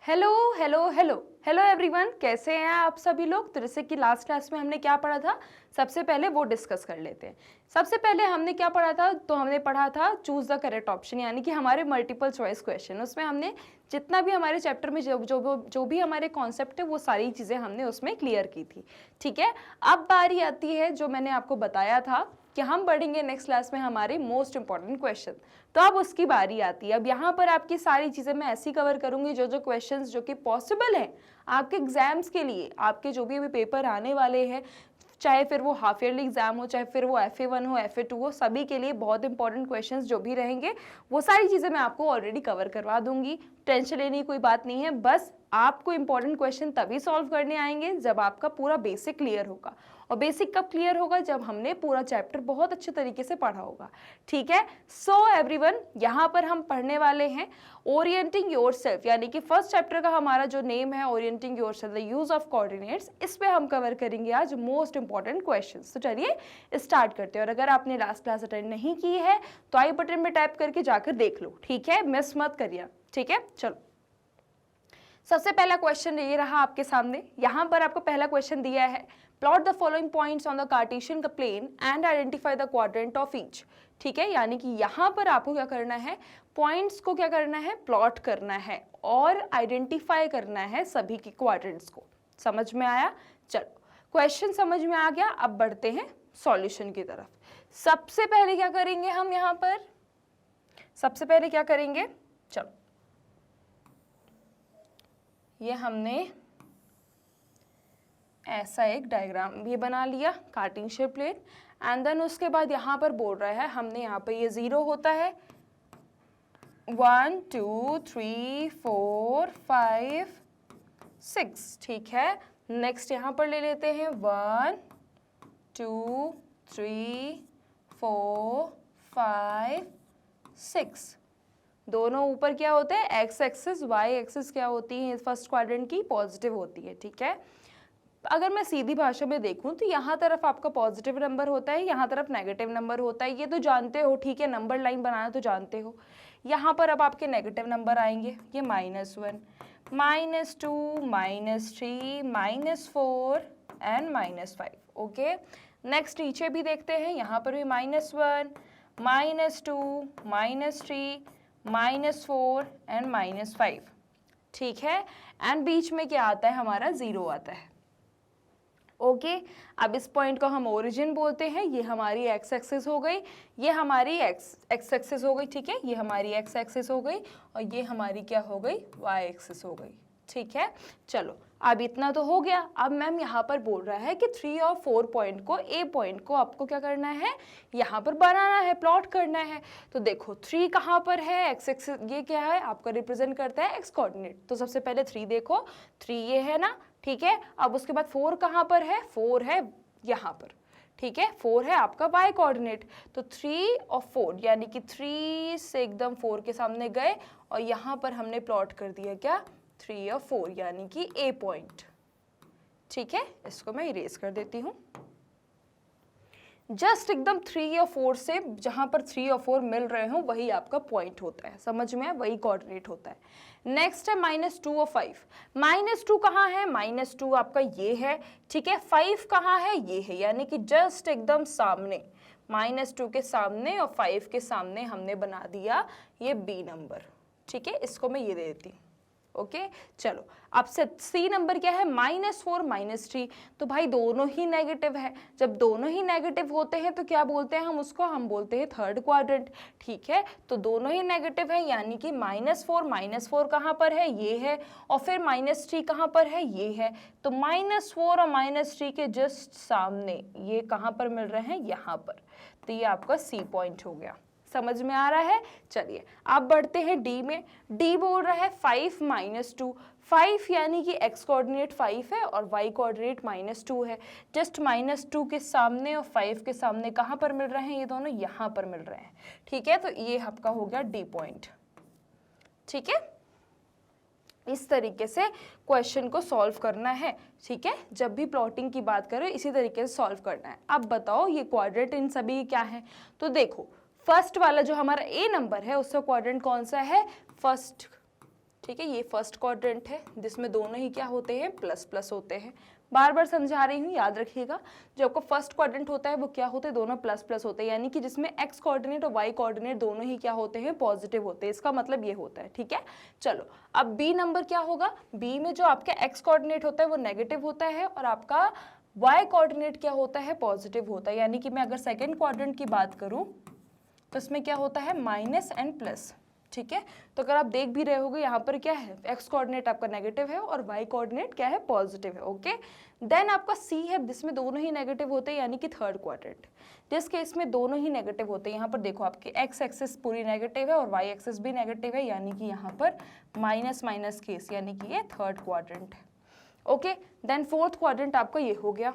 Hello hello hello hello everyone, कैसे हैं आप सभी लोग। तो जैसे कि लास्ट क्लास में हमने क्या पढ़ा था, सबसे पहले वो डिस्कस कर लेते हैं। सबसे पहले हमने क्या पढ़ा था, तो हमने पढ़ा था चूज द करेक्ट ऑप्शन, यानी कि हमारे मल्टीपल चॉइस क्वेश्चन। उसमें हमने जितना भी हमारे चैप्टर में जो भी हमारे कॉन्सेप्ट है वो सारी चीज़ें हमने उसमें क्लियर की थी। ठीक है, अब बारी आती है जो मैंने आपको बताया था कि हम पढ़ेंगे नेक्स्ट क्लास में हमारे मोस्ट इंपॉर्टेंट क्वेश्चन। तो अब उसकी बारी आती है। अब यहाँ पर आपकी सारी चीज़ें मैं ऐसी कवर करूंगी जो जो क्वेश्चंस जो कि पॉसिबल हैं आपके एग्जाम्स के लिए, आपके जो भी अभी पेपर आने वाले हैं, चाहे फिर वो हाफ ईयरली एग्जाम हो, चाहे फिर वो FA1 हो, FA2 हो, सभी के लिए बहुत इंपॉर्टेंट क्वेश्चंस जो भी रहेंगे वो सारी चीज़ें मैं आपको ऑलरेडी कवर करवा दूंगी। टेंशन लेने की कोई बात नहीं है, बस आपको इंपॉर्टेंट क्वेश्चन तभी सॉल्व करने आएंगे जब आपका पूरा बेसिक क्लियर होगा। और बेसिक कब क्लियर होगा, जब हमने पूरा चैप्टर बहुत अच्छे तरीके से पढ़ा होगा। ठीक है, सो एवरीवन, यहाँ पर हम पढ़ने वाले हैं ओरिएंटिंग योरसेल्फ, यानी कि फर्स्ट चैप्टर का हमारा जो नेम है orienting yourself, the use of coordinates. इस पे हम कवर करेंगे आज मोस्ट इंपॉर्टेंट क्वेश्चंस। तो चलिए स्टार्ट करते हैं। और अगर आपने लास्ट क्लास अटेंड नहीं की है तो आई बटन में टाइप करके जाकर देख लो। ठीक है, मिस मत करिए। ठीक है, चलो सबसे पहला क्वेश्चन ये रहा आपके सामने। यहाँ पर आपको पहला क्वेश्चन दिया है, plot the following points on the cartesian plane and identify the quadrant of each. ठीक है, यानी कि यहाँ पर आपको क्या करना है, पॉइंट्स को क्या करना है, प्लॉट करना है और आइडेंटिफाई करना है सभी की क्वाड्रेंट्स को। समझ में आया? चलो क्वेश्चन समझ में आ गया, अब बढ़ते हैं सॉल्यूशन की तरफ। सबसे पहले क्या करेंगे हम यहाँ पर, सबसे पहले क्या करेंगे, चलो ये हमने ऐसा एक डायग्राम भी बना लिया, कार्टेशियन प्लेन, एंड देन उसके बाद यहाँ पर बोल रहा है हमने यहाँ पे ये 0 होता है 1 2 3 4 5 6। ठीक है, नेक्स्ट यहाँ पर ले लेते हैं 1 2 3 4 5 6। दोनों ऊपर क्या होते हैं, एक्स एक्सिस, वाई एक्सिस क्या होती है फर्स्ट क्वाड्रेंट की, पॉजिटिव होती है। ठीक है, अगर मैं सीधी भाषा में देखूं तो यहाँ तरफ आपका पॉजिटिव नंबर होता है, यहाँ तरफ नेगेटिव नंबर होता है, ये तो जानते हो। ठीक है, नंबर लाइन बनाना तो जानते हो। यहाँ पर अब आपके नेगेटिव नंबर आएंगे, ये -1 -2 -3 -4 एंड -5। ओके, नेक्स्ट नीचे भी देखते हैं, यहाँ पर भी -1 -2 -3 -4 एंड -5। ठीक है, एंड बीच में क्या आता है, हमारा 0 आता है। ओके, अब इस पॉइंट को हम ओरिजिन बोलते हैं। ये हमारी एक्स एक्सिस हो गई, ये हमारी एक्स एक्सिस हो गई। ठीक है, ये हमारी एक्स एक्सिस हो गई और ये हमारी क्या हो गई, वाई एक्सिस हो गई। ठीक है, चलो अब इतना तो हो गया। अब मैम यहाँ पर बोल रहा है कि 3 और 4 पॉइंट को, ए पॉइंट को आपको क्या करना है, यहाँ पर बनाना है, प्लॉट करना है। तो देखो 3 कहाँ पर है, एक्स एक्सिस, ये क्या है आपका, रिप्रेजेंट करता है एक्स कोऑर्डिनेट। तो सबसे पहले 3 देखो, 3 ये है ना। ठीक है, अब उसके बाद 4 कहाँ पर है, 4 है यहाँ पर। ठीक है, 4 है आपका वाई कोऑर्डिनेट। तो 3 और 4 यानी कि 3 से एकदम 4 के सामने गए और यहाँ पर हमने प्लॉट कर दिया क्या, 3 और 4 यानी कि ए पॉइंट। ठीक है, इसको मैं इरेज कर देती हूँ। जस्ट एकदम 3 और 4 से जहां पर 3 और 4 मिल रहे हो वही आपका पॉइंट होता है। समझ में, वही कोऑर्डिनेट होता है। नेक्स्ट है -2 और 5। -2 कहाँ है, -2 आपका ये है। ठीक है, 5 कहाँ है, ये है, यानी कि जस्ट एकदम सामने, -2 के सामने और 5 के सामने हमने बना दिया ये बी नंबर। ठीक है, इसको मैं ये दे देती हूँ। ओके, चलो अब से सी नंबर क्या है, -4 -3। तो भाई दोनों ही नेगेटिव है। जब दोनों ही नेगेटिव होते हैं तो क्या बोलते हैं हम उसको, हम बोलते हैं थर्ड क्वाड्रेंट। ठीक है, तो दोनों ही नेगेटिव है, यानी कि -4 कहाँ पर है, ये है, और फिर -3 कहाँ पर है, ये है। तो -4 और -3 के जस्ट सामने ये कहाँ पर मिल रहे हैं, यहाँ पर। तो ये आपका सी पॉइंट हो गया। समझ में आ रहा है? चलिए अब बढ़ते हैं डी में। डी बोल रहा है 5 -2। 5 यानी कि एक्स कोऑर्डिनेट 5 है और वाई कोऑर्डिनेट -2 है। जस्ट -2 के सामने और 5 के सामने कहाँ पर मिल रहे हैं, ये दोनों यहाँ पर मिल रहे हैं। ठीक है, तो ये आपका हो गया डी पॉइंट। ठीक है, इस तरीके से क्वेश्चन को सॉल्व करना है। ठीक है, जब भी प्लॉटिंग की बात करें इसी तरीके से सॉल्व करना है। अब बताओ ये क्वाड्रेंट इन सभी क्या है, तो देखो फर्स्ट वाला जो हमारा ए नंबर है उसका क्वाड्रेंट कौन सा है, फर्स्ट। ठीक है, ये फर्स्ट क्वाड्रेंट है जिसमें दोनों ही क्या होते हैं, प्लस प्लस होते हैं। बार बार समझा रही हूँ, याद रखिएगा, जो आपका फर्स्ट क्वाड्रेंट होता है वो क्या होते हैं, दोनों प्लस प्लस होते हैं, यानी कि जिसमें एक्स कोऑर्डिनेट और वाई कोऑर्डिनेट दोनों ही क्या होते हैं, पॉजिटिव होते हैं। इसका मतलब ये होता है। ठीक है, चलो अब बी नंबर क्या होगा, बी में जो आपका एक्स कोऑर्डिनेट होता है वो नेगेटिव होता है और आपका वाई कोऑर्डिनेट क्या होता है, पॉजिटिव होता है। यानी कि मैं अगर सेकेंड क्वाड्रेंट की बात करूँ तो इसमें क्या होता है, माइनस एंड प्लस। ठीक है, तो अगर आप देख भी रहे होगे यहाँ पर क्या है, एक्स कोऑर्डिनेट आपका नेगेटिव है और वाई कोऑर्डिनेट क्या है, पॉजिटिव है। ओके, देन आपका सी है जिसमें दोनों ही नेगेटिव होते हैं, यानी कि थर्ड क्वाड्रेंट, जिस केस में दोनों ही नेगेटिव होते हैं। यहाँ पर देखो आपकी एक्स एक्सिस पूरी नेगेटिव है और वाई एक्सिस भी नेगेटिव है, यानी कि यहाँ पर माइनस माइनस केस, यानी कि ये थर्ड क्वाड्रेंट है। ओके, देन फोर्थ क्वाड्रेंट आपका ये हो गया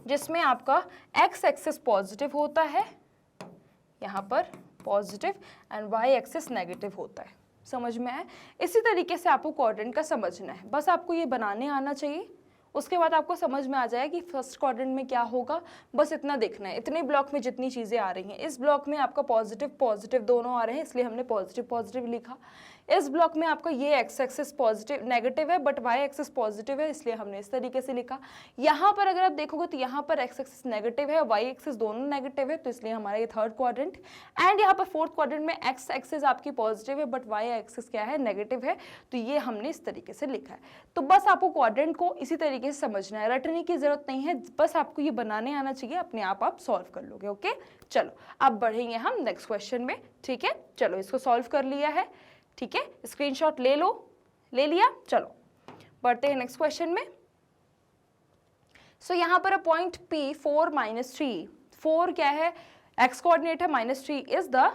जिसमें आपका एक्स एक्सिस पॉजिटिव होता है, यहाँ पर positive, and Y axis negative होता है। समझ में आया? इसी तरीके से आपको क्वाड्रेंट का समझना है, बस आपको ये बनाने आना चाहिए, उसके बाद आपको समझ में आ जाए कि फर्स्ट क्वाड्रेंट में क्या होगा। बस इतना देखना है, इतने ब्लॉक में जितनी चीज़ें आ रही हैं, इस ब्लॉक में आपका पॉजिटिव पॉजिटिव दोनों आ रहे हैं, इसलिए हमने पॉजिटिव पॉजिटिव लिखा। इस ब्लॉक में आपका ये एक्स एक्सिस पॉजिटिव नेगेटिव है बट वाई एक्सिस पॉजिटिव है, इसलिए हमने इस तरीके से लिखा। यहाँ पर अगर आप देखोगे तो यहाँ पर एक्स एक्सिस नेगेटिव है, वाई एक्सिस दोनों नेगेटिव है, तो इसलिए हमारा ये थर्ड क्वाड्रेंट। एंड यहाँ पर फोर्थ क्वाड्रेंट में एक्स एक्सिस आपकी पॉजिटिव है बट वाई एक्सिस क्या है, नेगेटिव है, तो ये हमने इस तरीके से लिखा है। तो बस आपको क्वाड्रेंट को इसी तरीके से समझना है, रटने की जरूरत नहीं है, बस आपको ये बनाने आना चाहिए, अपने आप सॉल्व कर लोगे। ओके, चलो अब बढ़ेंगे हम नेक्स्ट क्वेश्चन में। ठीक है, चलो इसको सॉल्व कर लिया है। ठीक है, स्क्रीनशॉट ले लो, ले लिया, चलो बढ़ते हैं नेक्स्ट क्वेश्चन में। सो यहाँ पर पॉइंट P 4 - 3, 4 क्या है, एक्स कोऑर्डिनेट है, -3 is the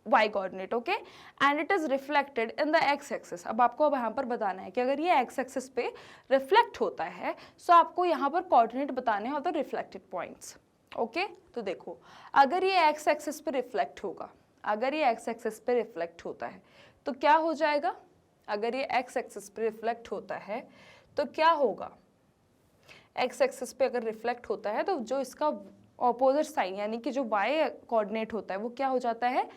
Y coordinate. Okay, and it is reflected in the X axis. अब आपको अब यहाँ पर बताना है कि अगर ये एक्स एक्सिस पे रिफ्लेक्ट होता है सो आपको यहाँ पर कोऑर्डिनेट बताने हैं of the reflected points. Okay, तो देखो अगर ये एक्स एक्सिस पे रिफ्लेक्ट होगा, अगर ये एक्स एक्सिस पे रिफ्लेक्ट होता है तो क्या हो जाएगा, अगर ये एक्स एक्सिस पे रिफ्लेक्ट होता है तो क्या होगा, एक्स एक्सिस पे अगर रिफ्लेक्ट होता है तो जो इसका ऑपोजिट साइन यानी कि जो वाई कोऑर्डिनेट होता है वो क्या हो जाता है,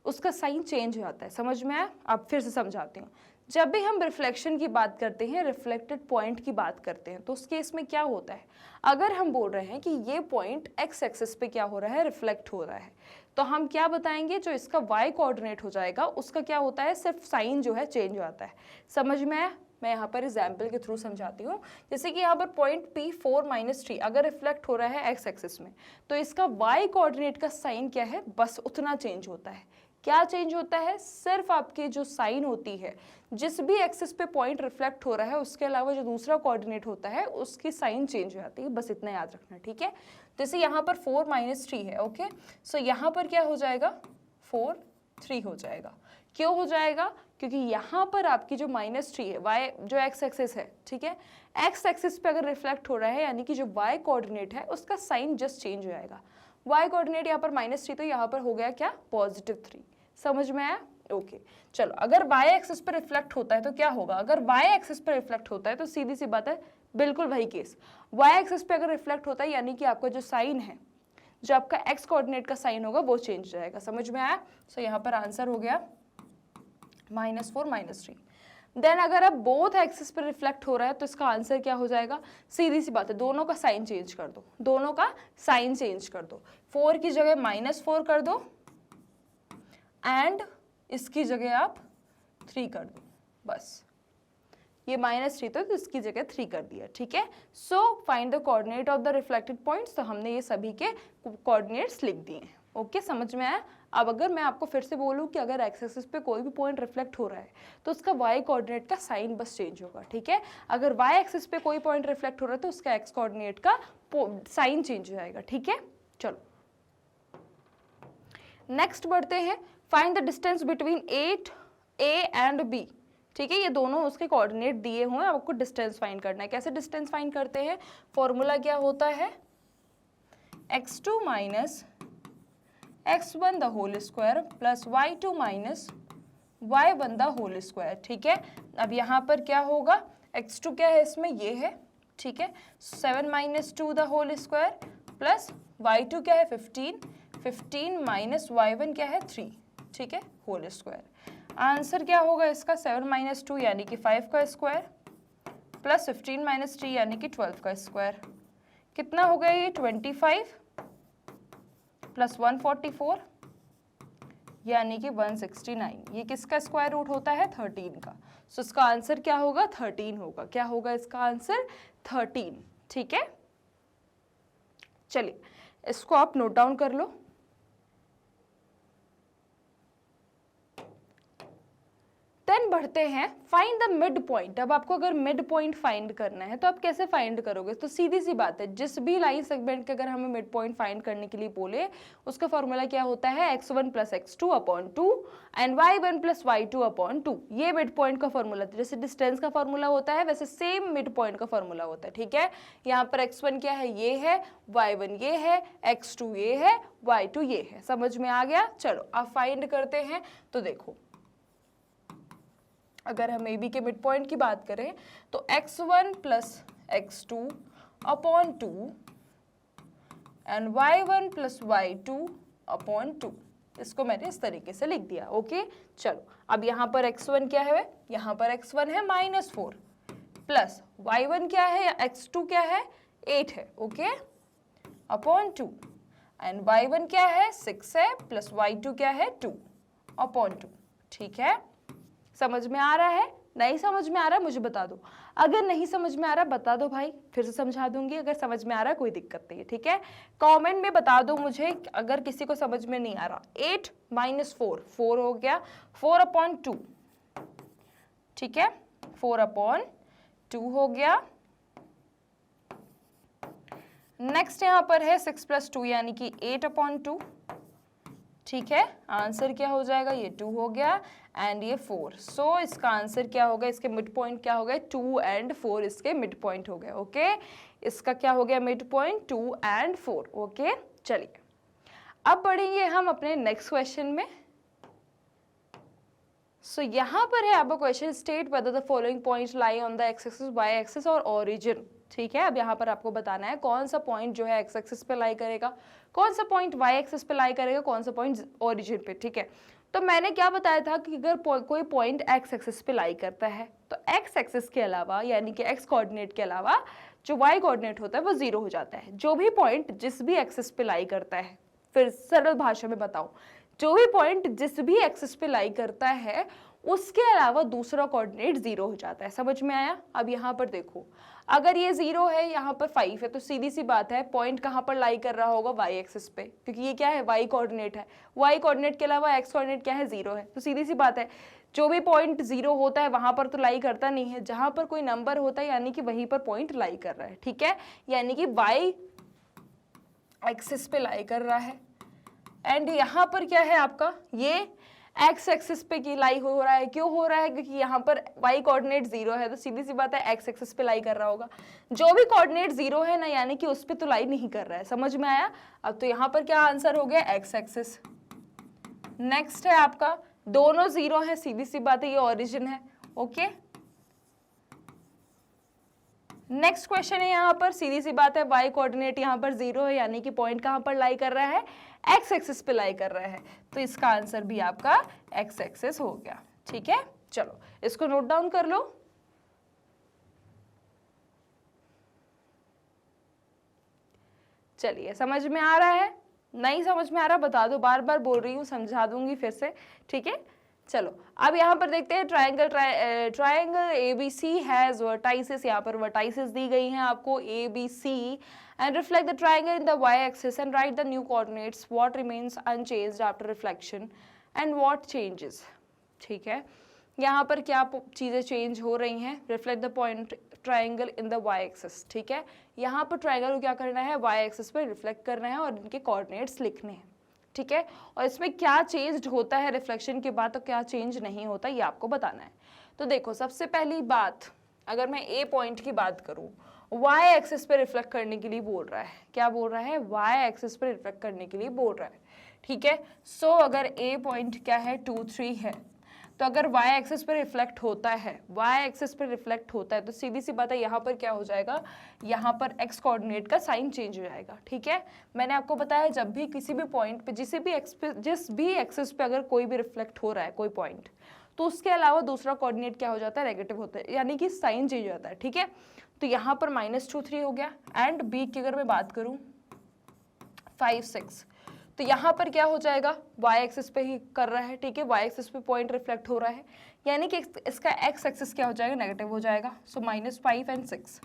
उसका साइन चेंज हो जाता है। समझ में आया? अब फिर से समझाती हूँ। जब भी हम रिफ्लेक्शन की बात करते हैं, रिफ्लेक्टेड पॉइंट की बात करते हैं, तो उस केस में क्या होता है, अगर हम बोल रहे हैं कि ये पॉइंट एक्स एक्सिस पे क्या हो रहा है, रिफ्लेक्ट हो रहा है, तो हम क्या बताएंगे, जो इसका वाई कोऑर्डिनेट हो जाएगा उसका क्या होता है, सिर्फ साइन जो है चेंज हो आता है। समझ में आया? मैं यहाँ पर एग्जाम्पल के थ्रू समझाती हूँ। जैसे कि यहाँ पर पॉइंट P 4 - 3 अगर रिफ्लेक्ट हो रहा है एक्स एक्सिस में, तो इसका वाई कोऑर्डिनेट का साइन क्या है, बस उतना चेंज होता है। क्या चेंज होता है, सिर्फ आपकी जो साइन होती है, जिस भी एक्सिस पे पॉइंट रिफ्लेक्ट हो रहा है उसके अलावा जो दूसरा कोऑर्डिनेट होता है उसकी साइन चेंज हो जाती है, बस इतना याद रखना। ठीक है, जैसे यहाँ पर 4 - 3 है। ओके, सो यहाँ पर क्या हो जाएगा, 4 3 हो जाएगा। क्यों हो जाएगा, क्योंकि यहाँ पर आपकी जो -3 है, वाई जो एक्स एक्सिस है, ठीक है, एक्स एक्सिस पे अगर रिफ्लेक्ट हो रहा है यानी कि जो वाई कोऑर्डिनेट है उसका साइन जस्ट चेंज हो जाएगा। वाई कोऑर्डिनेट यहाँ पर -3 तो यहाँ पर हो गया क्या, +3। समझ में आया? ओके, चलो अगर वाई एक्सिस पर रिफ्लेक्ट होता है तो क्या होगा, अगर वाई एक्सिस पर रिफ्लेक्ट होता है तो सीधी सी बात है, बिल्कुल वही केस। वाई एक्सिस पे अगर रिफ्लेक्ट होता है यानी कि आपका जो साइन है, जो आपका एक्स कोऑर्डिनेट का साइन होगा वो चेंज हो जाएगा। समझ में आया? सो यहाँ पर आंसर हो गया -4 - 3। देन अगर अब बोथ एक्सिस पर रिफ्लेक्ट हो रहा है तो इसका आंसर क्या हो जाएगा, सीधी सी बात है, दोनों का साइन चेंज कर दो, दोनों का साइन चेंज कर दो। 4 की जगह -4 कर दो एंड इसकी जगह आप 3 कर दो, बस। ये -3 तो इसकी जगह 3 कर दिया। ठीक है, so find the coordinate of the reflected points. तो हमने ये सभी के कोऑर्डिनेट्स लिख दिए हैं। ओके, समझ में आया? अब अगर मैं आपको फिर से बोलूँ कि अगर एक्स एक्सिस पे कोई भी पॉइंट रिफ्लेक्ट हो रहा है तो उसका वाई कोऑर्डिनेट का साइन बस चेंज होगा। ठीक है, अगर वाई एक्सिस पे कोई पॉइंट रिफ्लेक्ट हो रहा है तो उसका एक्स कोऑर्डिनेट का साइन चेंज हो जाएगा। ठीक है, चलो नेक्स्ट बढ़ते हैं। Find the distance between A and B। ठीक है, ये दोनों उसके कोऑर्डिनेट दिए हुए हैं, आपको डिस्टेंस फाइंड करना है। कैसे डिस्टेंस फाइंड करते हैं, फॉर्मूला क्या होता है, x2 - x1 the whole square plus y2 - y1 the whole square. ठीक है, अब यहाँ पर क्या होगा, x2 क्या है इसमें, ये है। ठीक है, 7 - 2 the whole square plus y2 क्या है 15 - y1 क्या है 3। ठीक है, होल स्क्वायर। आंसर क्या होगा इसका 7 - 2 यानी कि 5 का स्क्वायर प्लस 15 - 3 यानी कि 12 का स्क्वायर। कितना हो गया ये 25 प्लस 144 यानी कि 169। ये किसका स्क्वायर रूट होता है 13 का। सो इसका आंसर क्या होगा 13 होगा। क्या होगा इसका आंसर 13। ठीक है, चलिए इसको आप नोट डाउन कर लो। देन बढ़ते हैं फाइंड द मिड पॉइंट। अब आपको अगर मिड पॉइंट फाइंड करना है तो आप कैसे फाइंड करोगे? तो सीधी सी बात है, जिस भी लाइन सेगमेंट के अगर हमें मिड पॉइंट फाइंड करने के लिए बोले उसका फॉर्मूला क्या होता है x1 + x2 upon 2 and y1 + y2 upon 2। ये मिड पॉइंट का फॉर्मूला था। जैसे डिस्टेंस का फॉर्मूला होता है वैसे सेम मिड पॉइंट का फॉर्मूला होता है। ठीक है, यहाँ पर x1 क्या है, ये है, y1 ये है, x2 ये है, y2 ये है। समझ में आ गया? चलो अब फाइंड करते हैं। तो देखो अगर हम ए बी के मिड पॉइंट की बात करें तो x1 + x2 upon 2 and y1 + y2 upon 2। इसको मैंने इस तरीके से लिख दिया। ओके, चलो अब यहाँ पर x1 क्या है, यहाँ पर x1 है -4 प्लस y1 क्या है, x2 क्या है 8 है। ओके, अपॉन 2 एंड y1 क्या है 6 है प्लस y2 क्या है 2 अपॉन 2। ठीक है, समझ में आ रहा है? नहीं समझ में आ रहा मुझे बता दो। अगर नहीं समझ में आ रहा बता दो भाई, फिर से समझा दूंगी। अगर समझ में आ रहा कोई दिक्कत नहीं है। ठीक है, कमेंट में बता दो मुझे अगर किसी को समझ में नहीं आ रहा। 8 - 4 4 हो गया, 4 अपॉन 2। ठीक है, 4 अपॉन 2 हो गया। नेक्स्ट यहाँ पर है 6 + 2 यानी कि 8 अपॉन 2। ठीक है, आंसर क्या हो जाएगा, ये 2 हो गया एंड ये 4। सो इसका आंसर क्या होगा, इसके मिड पॉइंट क्या हो गए 2 एंड 4 इसके मिड पॉइंट हो गए। ओके, इसका क्या हो गया मिड पॉइंट 2 एंड 4। ओके, चलिए अब बढ़ेंगे हम अपने नेक्स्ट क्वेश्चन में। सो यहाँ पर है आपका question, state whether the following points lie on the X axis, Y axis और ओरिजिन। ठीक है, अब यहाँ पर आपको बताना है कौन सा पॉइंट जो है एक्स एक्सिस पे लाई करेगा, कौन सा पॉइंट वाई एक्सिस पे लाई करेगा, कौन सा पॉइंट ओरिजिन पे। ठीक है, तो मैंने क्या बताया था कि अगर कोई पॉइंट एक्स एक्सिस पे लाई करता है तो एक्स एक्सिस के अलावा यानी कि एक्स कोऑर्डिनेट के अलावा जो वाई कोऑर्डिनेट होता है वो 0 हो जाता है। जो भी पॉइंट जिस भी एक्सिस पे लाई करता है, फिर सरल भाषा में बताऊं, जो भी पॉइंट जिस भी एक्सिस पे लाई करता है उसके अलावा दूसरा कोऑर्डिनेट 0 हो जाता है। समझ में आया? अब यहाँ पर देखो, अगर ये 0 है, यहाँ पर 5 है, तो सीधी सी बात है पॉइंट कहाँ पर लाई कर रहा होगा वाई एक्सिस पे, क्योंकि ये क्या है वाई कोऑर्डिनेट है। वाई कोऑर्डिनेट के अलावा एक्स कोऑर्डिनेट क्या है 0 है। तो सीधी सी बात है जो भी पॉइंट 0 होता है वहां पर तो लाई करता नहीं है, जहां पर कोई नंबर होता है यानी कि वहीं पर पॉइंट लाई कर रहा है। ठीक है, यानी कि वाई एक्सिस पे लाई कर रहा है एंड यहाँ पर क्या है आपका ये एक्स एक्सिस पे की लाई हो रहा है। क्यों हो रहा है? क्योंकि यहाँ पर y कोऑर्डिनेट 0 है, तो सीधी सी बात है एक्स एक्सिस पे लाई कर रहा होगा। जो भी कोऑर्डिनेट 0 है ना यानी कि उस पे तो लाई नहीं कर रहा है। समझ में आया? अब तो यहाँ पर क्या आंसर हो गया एक्स एक्सिस। नेक्स्ट है आपका दोनों 0 है, सीधी सी बात है ये ओरिजिन है। ओके, नेक्स्ट क्वेश्चन है यहाँ पर सीधी सी बात है y कोऑर्डिनेट यहाँ पर 0 है यानी कि पॉइंट कहाँ पर लाई कर रहा है एक्स एक्सिस पे लाई कर रहा है, तो इसका आंसर भी आपका एक्स एक्सिस हो गया। ठीक है, चलो इसको नोट डाउन कर लो। चलिए समझ में आ रहा है? नहीं समझ में आ रहा बता दो, बार बार बोल रही हूँ समझा दूंगी फिर से। ठीक है, चलो अब यहाँ पर देखते हैं ट्रायंगल ABC हैज वर्टाइसेस। यहाँ पर वर्टाइसेस दी गई हैं आपको ABC and reflect the triangle in the y-axis and write the new coordinates. What remains unchanged after reflection and what changes? ठीक है, यहाँ पर क्या चीज़ें चेंज हो रही हैं? Reflect the point triangle in the y-axis. ठीक है, यहाँ पर ट्राइंगल को क्या करना है y-axis पर रिफ्लेक्ट करना है और इनके कोऑर्डिनेट्स लिखने हैं। ठीक है, और इसमें क्या चेंज होता है रिफ्लेक्शन के बाद तो क्या चेंज नहीं होता ये आपको बताना है। तो देखो सबसे पहली बात, अगर मैं ए पॉइंट की बात करूं, वाई एक्सिस पे रिफ्लेक्ट करने के लिए बोल रहा है। क्या बोल रहा है? वाई एक्सिस पे रिफ्लेक्ट करने के लिए बोल रहा है। ठीक है, सो अगर ए पॉइंट क्या है 2 3 है, तो अगर वाई एक्सिस पे रिफ्लेक्ट होता है, वाई एक्सिस पे रिफ्लेक्ट होता है तो सीधी सी बात है यहाँ पर क्या हो जाएगा, यहाँ पर एक्स कोऑर्डिनेट का साइन चेंज हो जाएगा। ठीक है, मैंने आपको बताया जब भी किसी भी पॉइंट पे जिस भी एक्सिस पे अगर कोई भी रिफ्लेक्ट हो रहा है कोई पॉइंट, तो उसके अलावा दूसरा कोऑर्डिनेट क्या हो जाता है, नेगेटिव होता है, यानी कि साइन चेंज हो जाता है, ठीक है। तो यहाँ पर -2 3 हो गया, एंड बी की अगर मैं बात करूँ 5 6, तो यहाँ पर क्या हो जाएगा, y एक्सिस पे ही कर रहा है, ठीक है, y एक्सिस पे पॉइंट रिफ्लेक्ट हो रहा है, यानी कि इसका x एक्सिस क्या हो जाएगा, नेगेटिव हो जाएगा। सो -5 and 6,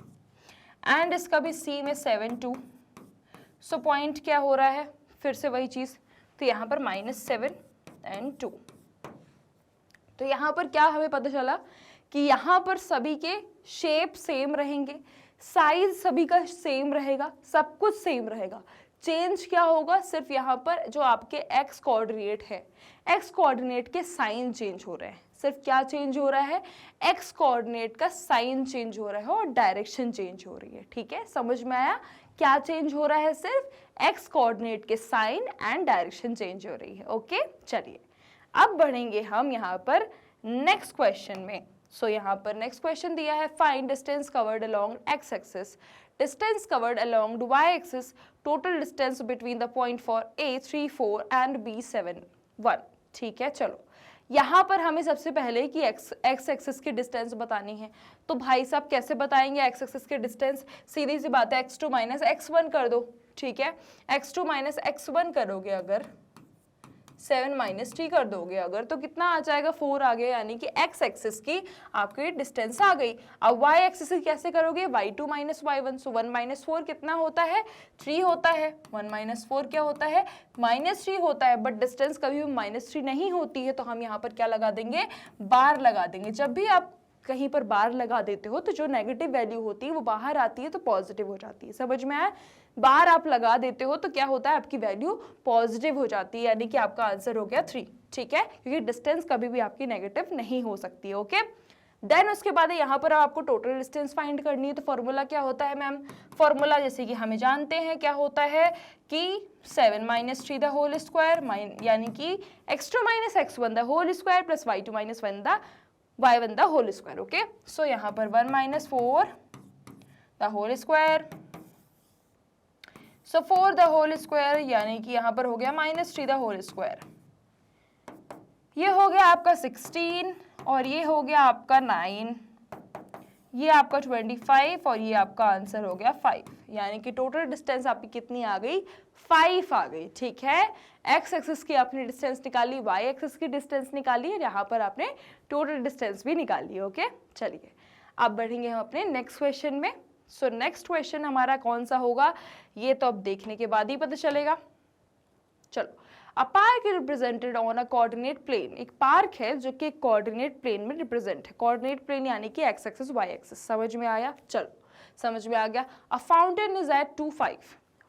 एंड इसका भी c में 7 2, सो पॉइंट क्या हो रहा है, फिर से वही चीज़, तो यहाँ पर -7 and 2। तो यहाँ पर क्या हमें पता चला कि यहाँ पर सभी के शेप सेम रहेंगे, साइज सभी का सेम रहेगा, सब कुछ सेम रहेगा। चेंज क्या होगा, सिर्फ यहाँ पर जो आपके x कोऑर्डिनेट है, x कोऑर्डिनेट के साइन चेंज हो रहे हैं। सिर्फ क्या चेंज हो रहा है, x कोऑर्डिनेट का साइन चेंज हो रहा है और डायरेक्शन चेंज हो रही है, ठीक है। समझ में आया, क्या चेंज हो रहा है, सिर्फ x कोऑर्डिनेट के साइन एंड डायरेक्शन चेंज हो रही है। ओके, चलिए अब बढ़ेंगे हम यहाँ पर नेक्स्ट क्वेश्चन में। सो यहाँ पर नेक्स्ट क्वेश्चन दिया है, find distance covered along x axis, distance covered along y axis, total distance between the point for a 3 4 and b 7 1। ठीक है, चलो यहाँ पर हमें सबसे पहले कि x एक्सिस की डिस्टेंस बतानी है। तो भाई साहब कैसे बताएंगे x एक्सिस की डिस्टेंस, सीधी सी बात है, x2 माइनस x1 कर दो, ठीक है। x2 माइनस x1 करोगे अगर, 7 माइनस 3 कर दोगे अगर, तो कितना आ जाएगा, 4 आ गया, यानी कि x एक्सिस की आपकी डिस्टेंस आ गई। अब y एक्सिस की कैसे करोगे, y2 माइनस y1, सो 1 माइनस 4 कितना होता है, 3 होता है। 1 माइनस 4 क्या होता है, -3 होता है, बट डिस्टेंस कभी भी -3 नहीं होती है, तो हम यहाँ पर क्या लगा देंगे, बार लगा देंगे। जब भी आप कहीं पर बार लगा देते हो तो जो नेगेटिव वैल्यू होती है वो बाहर आती है तो पॉजिटिव हो जाती है, समझ में आया। बार आप लगा देते हो तो क्या होता है, आपकी वैल्यू पॉजिटिव हो जाती है, यानी कि आपका आंसर हो गया 3, ठीक है, क्योंकि डिस्टेंस कभी भी आपकी नेगेटिव नहीं हो सकती है। ओके, देन उसके बाद यहाँ पर आपको टोटल डिस्टेंस फाइंड करनी है। तो फॉर्मूला क्या होता है मैम, फॉर्मूला जैसे कि हमें जानते हैं क्या होता है कि 7 माइनस 3 द होल स्क्वायर, यानी कि x2 minus x1 the whole square plus y2 minus y1 the whole square. Okay, so यहाँ पर 1 minus 4 the whole square, so 4 the whole square, यानी कि यहाँ पर हो गया -3 द होल स्क्वायर। ये हो गया आपका 16 और ये हो गया आपका 9, ये आपका 25 और ये आपका आंसर हो गया 5, यानी कि टोटल डिस्टेंस आपकी कितनी आ गई, 5 आ गई। ठीक है, x एक्सिस की आपने डिस्टेंस निकाली, y एक्सिस की डिस्टेंस निकाली और यहाँ पर आपने टोटल डिस्टेंस भी निकाली। ओके, चलिए अब बढ़ेंगे हम अपने नेक्स्ट क्वेश्चन में। सो नेक्स्ट क्वेश्चन हमारा कौन सा होगा, ये तो अब देखने के बाद ही पता चलेगा। चलो, a park is represented on a coordinate plane, एक पार्क है जो कि कोऑर्डिनेट प्लेन में रिप्रेजेंट है। कोऑर्डिनेट प्लेन यानी कि x एक्सिस y एक्सिस, समझ में आया, चलो समझ में आ गया। A fountain is at 2 5,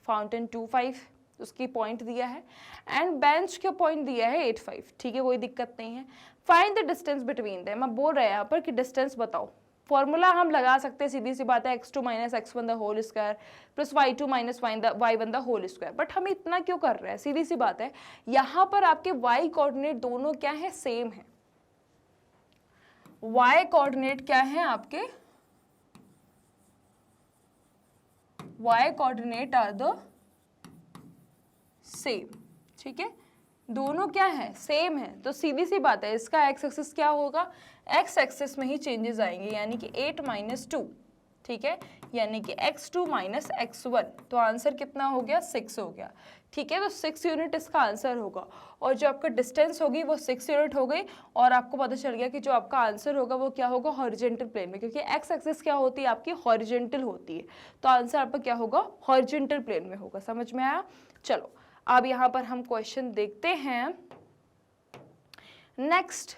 fountain 2 5 उसकी पॉइंट दिया है, एंड बेंच का पॉइंट दिया है 8 5, ठीक है, कोई दिक्कत नहीं है। Find the distance between them, अब बोल रहे हैं यहाँ पर कि डिस्टेंस बताओ। फॉर्मूला हम लगा सकते हैं, सीधी सी बात है, x2 minus x1 the whole square plus y2 minus y1 the whole square, but हम इतना क्यों कर रहे हैं, सीधी सी बात है, यहाँ पर आपके y कोऑर्डिनेट दोनों क्या है, सेम है। y कोऑर्डिनेट क्या है आपके, y coordinate are the same, ठीक है, दोनों क्या है, सेम है। तो सीधी सी बात है, इसका x एक्सिस क्या होगा, x एक्सिस में ही चेंजेस आएंगे, यानी कि 8 माइनस 2, ठीक है, यानी कि x2 माइनस x1, तो आंसर कितना हो गया, 6 हो गया। ठीक है, तो 6 यूनिट इसका आंसर होगा, और जो आपका डिस्टेंस होगी वो 6 यूनिट हो गई, और आपको पता चल गया कि जो आपका आंसर होगा वो क्या होगा, हॉरिजेंटल प्लेन में, क्योंकि x एक्सिस क्या होती है आपकी, हॉरिजेंटल होती है, तो आंसर आपका क्या होगा, हॉरिजेंटल प्लेन में होगा। समझ में आया, चलो अब यहाँ पर हम क्वेश्चन देखते हैं। Next,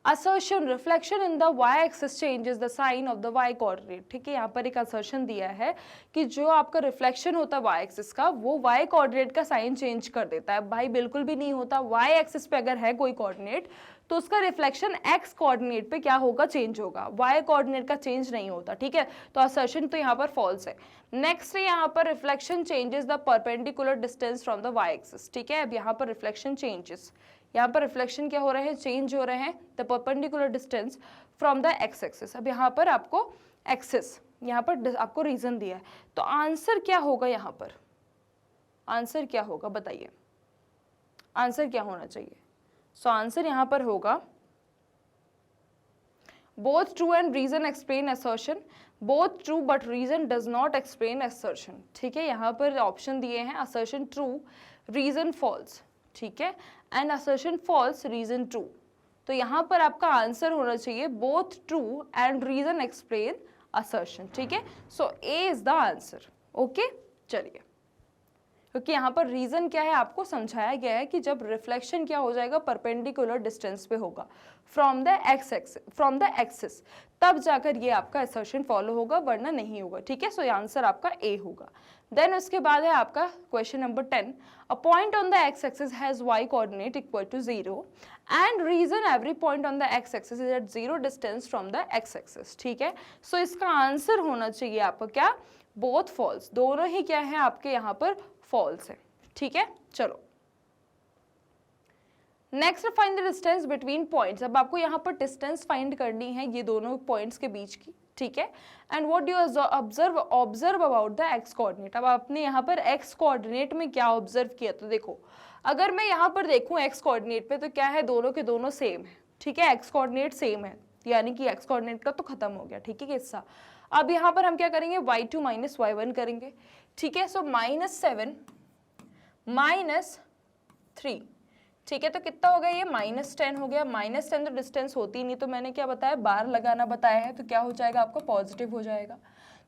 assertion reflection in the y axis changes the sign of the y coordinate. ठीक है, यहाँ पर एक असर्शन दिया है कि जो आपका रिफ्लेक्शन होता है y एक्सिस का, वो y कोऑर्डिनेट का साइन चेंज कर देता है। भाई बिल्कुल भी नहीं होता, y एक्सिस पे अगर है कोई कोऑर्डिनेट तो उसका रिफ्लेक्शन x कोऑर्डिनेट पे क्या होगा, चेंज होगा, y कोऑर्डिनेट का चेंज नहीं होता। ठीक है, तो असर्शन तो यहाँ पर फॉल्स है। नेक्स्ट है यहाँ पर reflection changes the perpendicular distance from the y axis. ठीक है, अब यहाँ पर रिफ्लेक्शन चेंजेस, यहाँ पर रिफ्लेक्शन क्या हो रहे हैं, चेंज हो रहे हैं, the perpendicular distance from the x axis. अब यहाँ पर आपको एक्सिस, यहाँ पर आपको रीजन दिया है, तो आंसर क्या होगा, यहाँ पर आंसर क्या होगा बताइए, आंसर क्या होना चाहिए। सो आंसर यहाँ पर होगा both true and reason explain assertion, both true but reason does not explain assertion. ठीक है, यहाँ पर ऑप्शन दिए हैं असर्शन ट्रू, रीजन फॉल्स, ठीक है, and assertion false, reason true. तो यहाँ पर आपका आंसर होना चाहिए both true and reason explain assertion. ठीक है, so A is the answer. Okay, चलिए, क्योंकि यहाँ पर रीजन क्या है आपको समझाया गया है कि जब रिफ्लेक्शन क्या हो जाएगा, परपेंडिकुलर डिस्टेंस पे होगा फ्रॉम द एक्सिस, तब जाकर ये आपका असर्शन फॉलो होगा, वरना नहीं होगा। ठीक है, सो आंसर आपका ए होगा। देन उसके बाद है आपका question number 10, a point on the X axis has y coordinate equal to 0 and reason every point on the X axis is at 0 distance from the X axis. ठीक है, सो इसका answer होना चाहिए आपका क्या, बोथ फॉल्स, दोनों ही क्या है आपके यहाँ पर फॉल्स है। ठीक है, चलो next, find the distance between points. अब आपको यहाँ पर डिस्टेंस फाइंड करनी है ये दोनों पॉइंट्स के बीच की। ठीक है, and what do you observe about the x coordinate. अब आपने यहाँ पर एक्स कोऑर्डिनेट में क्या ऑब्जर्व किया, तो देखो अगर मैं यहाँ पर देखूँ एक्स कोऑर्डिनेट पे तो क्या है, दोनों के दोनों सेम है। ठीक है, एक्स कोऑर्डिनेट सेम है, यानी कि एक्स कोऑर्डिनेट का तो खत्म हो गया। ठीक है किस्सा। अब यहाँ पर हम क्या करेंगे, y2 माइनस y1 करेंगे। ठीक है, सो -7 -3, ठीक है, तो कितना हो गया ये, -10 हो गया। -10 तो डिस्टेंस होती ही नहीं, तो मैंने क्या बताया, बार लगाना बताया है, तो क्या हो जाएगा आपको, पॉजिटिव हो जाएगा।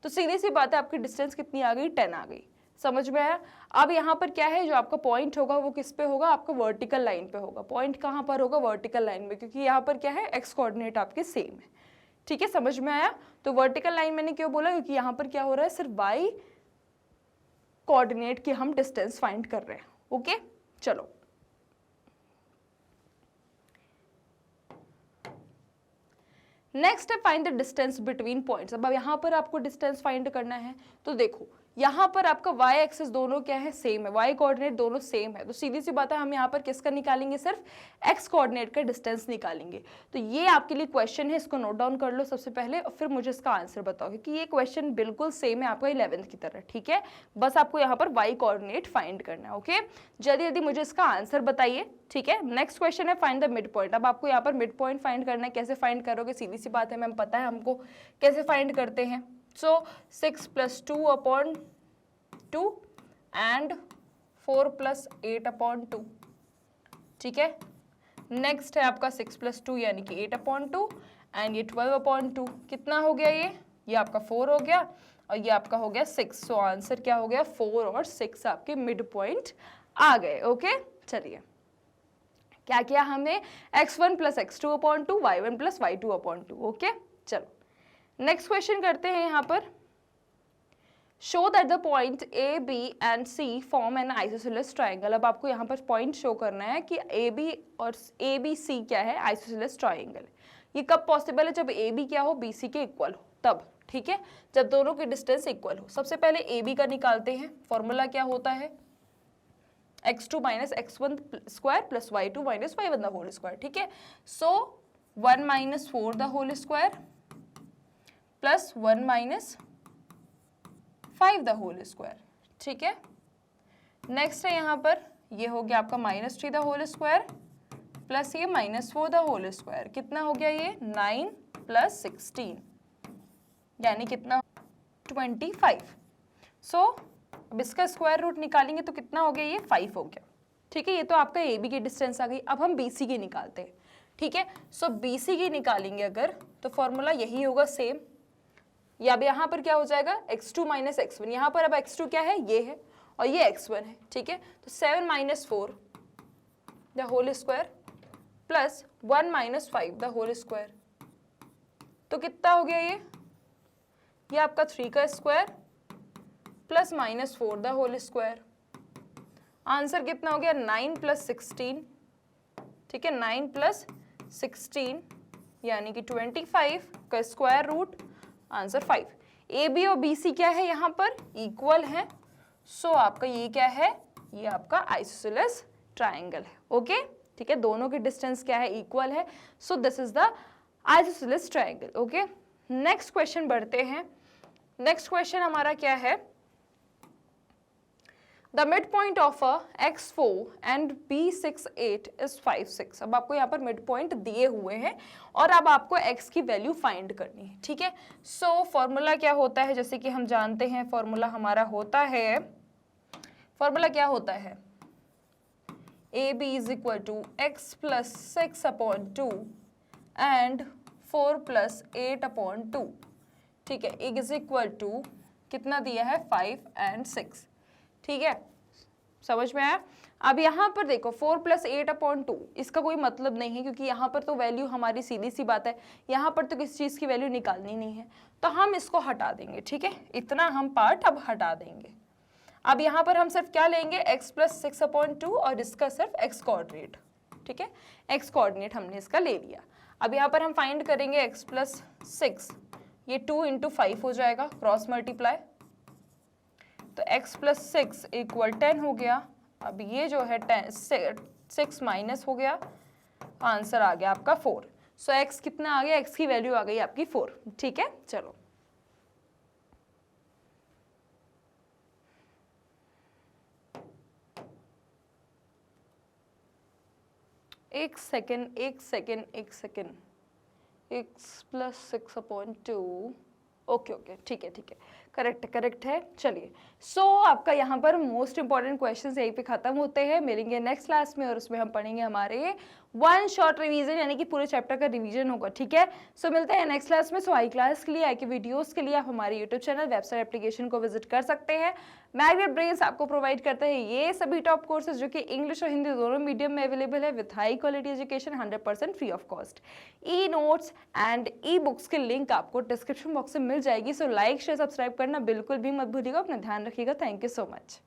तो सीधी सी बात है, आपकी डिस्टेंस कितनी आ गई, 10 आ गई। समझ में आया। अब यहाँ पर क्या है, जो आपका पॉइंट होगा वो किस पे होगा, आपका वर्टिकल लाइन पे होगा। पॉइंट कहाँ पर होगा, वर्टिकल लाइन में, क्योंकि यहाँ पर क्या है, एक्स कोऑर्डिनेट आपके सेम है। ठीक है, समझ में आया। तो वर्टिकल लाइन मैंने क्यों बोला, क्योंकि यहाँ पर क्या हो रहा है, सिर्फ y कोऑर्डिनेट की हम डिस्टेंस फाइंड कर रहे हैं। ओके, चलो नेक्स्ट है find the distance between points. अब यहाँ पर आपको डिस्टेंस फाइंड करना है, तो देखो यहाँ पर आपका y एक्सिस दोनों क्या है, सेम है, y कोऑर्डिनेट दोनों सेम है। तो सीधी सी बात है, हम यहाँ पर किसका निकालेंगे, सिर्फ x कोऑर्डिनेट का डिस्टेंस निकालेंगे। तो ये आपके लिए क्वेश्चन है, इसको नोट डाउन कर लो सबसे पहले, और फिर मुझे इसका आंसर बताओ, क्योंकि ये क्वेश्चन बिल्कुल सेम है आपका 11th की तरह। ठीक है, बस आपको यहाँ पर y कोऑर्डिनेट फाइंड करना है। ओके, जल्दी जल्दी मुझे इसका आंसर बताइए। ठीक है, नेक्स्ट क्वेश्चन है फाइंड द मिड पॉइंट। अब आपको यहाँ पर मिड पॉइंट फाइंड करना है, कैसे फाइंड करोगे, सीधी सी बात है, मैम पता है हमको कैसे फाइंड करते हैं। सो 6 + 2/2 एंड 4 + 8/2। ठीक है, नेक्स्ट है आपका 6 + 2 यानी कि 8/2 एंड ये 12/2। कितना हो गया ये आपका 4 हो गया, और ये आपका हो गया 6। सो आंसर क्या हो गया, 4 और 6 आपके मिड पॉइंट आ गए। ओके, चलिए क्या किया हमने, x1 + x2/2, y1 + y2/2। Okay, चलो नेक्स्ट क्वेश्चन करते हैं। यहाँ पर show that the point A B and C form an isosceles triangle. अब आपको यहाँ पर पॉइंट शो करना है कि ए बी और ए बी सी क्या है, आइसोसेलेस ट्राइंगल। ये कब पॉसिबल है, जब ए बी क्या हो, बी सी के इक्वल हो, तब। ठीक है, जब दोनों के डिस्टेंस इक्वल हो। सबसे पहले ए बी का निकालते हैं, फॉर्मूला क्या होता है, x2 - x1 square + y2 - y1 the whole square. ठीक है, so 1 - 4 the whole square plus 1 - 5 the whole square. ठीक है, नेक्स्ट है यहाँ पर ये हो गया आपका -3 द होल स्क्वायर प्लस ये -4 द होल स्क्वायर। कितना हो गया ये, 9 + 16 यानी कितना, 25। सो अब इसका स्क्वायर रूट निकालेंगे तो कितना हो गया, ये 5 हो गया। ठीक है, ये तो आपका ए बी की डिस्टेंस आ गई। अब हम बी सी की निकालते हैं। ठीक है, सो बी सी की निकालेंगे अगर, तो फॉर्मूला यही होगा सेम। या अब यहाँ पर क्या हो जाएगा, x2 - x1। यहाँ पर अब x2 क्या है, ये है, और ये x1 है। ठीक है, तो 7 - 4 the whole square plus 1 - 5 the whole square. तो कितना हो गया ये आपका 3 का square plus -4 the whole square. Answer कितना हो गया, 9 + 16। ठीक है, 9 + 16 यानी कि 25 का square root, answer 5। A B और बी सी क्या है, यहाँ पर इक्वल है। सो आपका ये क्या है, ये आपका आइसोसेलेस ट्राइंगल है। ओके, ठीक है, दोनों की डिस्टेंस क्या है, इक्वल है। So this is the isosceles triangle. Okay, next question बढ़ते हैं। नेक्स्ट क्वेश्चन हमारा क्या है, the mid point of a x4 and b68 is 5 6। अब आपको यहाँ पर मिड पॉइंट दिए हुए हैं और अब आपको x की वैल्यू फाइंड करनी है, ठीक है। सो फॉर्मूला क्या होता है, जैसे कि हम जानते हैं फॉर्मूला हमारा होता है, फॉर्मूला क्या होता है, AB is equal to x plus 6/2 and 4 plus 8/2, ठीक है, इज इक्वल टू कितना दिया है 5 एंड 6, ठीक है, समझ में आया। अब यहाँ पर देखो 4 प्लस 8/2 इसका कोई मतलब नहीं है, क्योंकि यहाँ पर तो वैल्यू हमारी सीधी सी बात है, यहाँ पर तो किसी चीज़ की वैल्यू निकालनी नहीं है, तो हम इसको हटा देंगे, ठीक है, इतना हम पार्ट अब हटा देंगे। अब यहाँ पर हम सिर्फ क्या लेंगे, x प्लस 6/2 और इसका सिर्फ x कोऑर्डिनेट, ठीक है, x कोऑर्डिनेट हमने इसका ले लिया। अब यहाँ पर हम फाइंड करेंगे x प्लस 6, ये 2 इंटू 5 हो जाएगा, क्रॉस मल्टीप्लाई, तो x प्लस 6 इक्वल 10 हो गया। अब ये जो है 6 माइनस हो गया, आंसर आ गया आपका 4। सो x कितना आ गया, x की वैल्यू आ गई आपकी 4, ठीक है। चलो एक सेकेंड, x प्लस 6/2, ओके, ठीक है, करेक्ट है। चलिए, सो आपका यहाँ पर मोस्ट इंपॉर्टेंट क्वेश्चंस यहीं पे खत्म होते हैं। मिलेंगे नेक्स्ट क्लास में और उसमें हम पढ़ेंगे हमारे वन शॉर्ट रिवीजन, यानी कि पूरे चैप्टर का रिवीजन होगा, ठीक है। सो मिलते हैं नेक्स्ट क्लास में। सो आई क्लास के लिए, आई के वीडियोस के लिए आप हमारे यूट्यूब चैनल, वेबसाइट, एप्लीकेशन को विजिट कर सकते हैं। मैग्नेट ब्रेन्स आपको प्रोवाइड करता है ये सभी टॉप कोर्सेज जो कि इंग्लिश और हिंदी दोनों मीडियम में अवेलेबल है, with high quality education, 100% free of cost. E notes and e books की लिंक आपको डिस्क्रिप्शन बॉक्स में मिल जाएगी। सो लाइक, शेयर, सब्सक्राइब करना बिल्कुल भी मत भूलिएगा। अपना ध्यान रखिएगा। Thank you so much.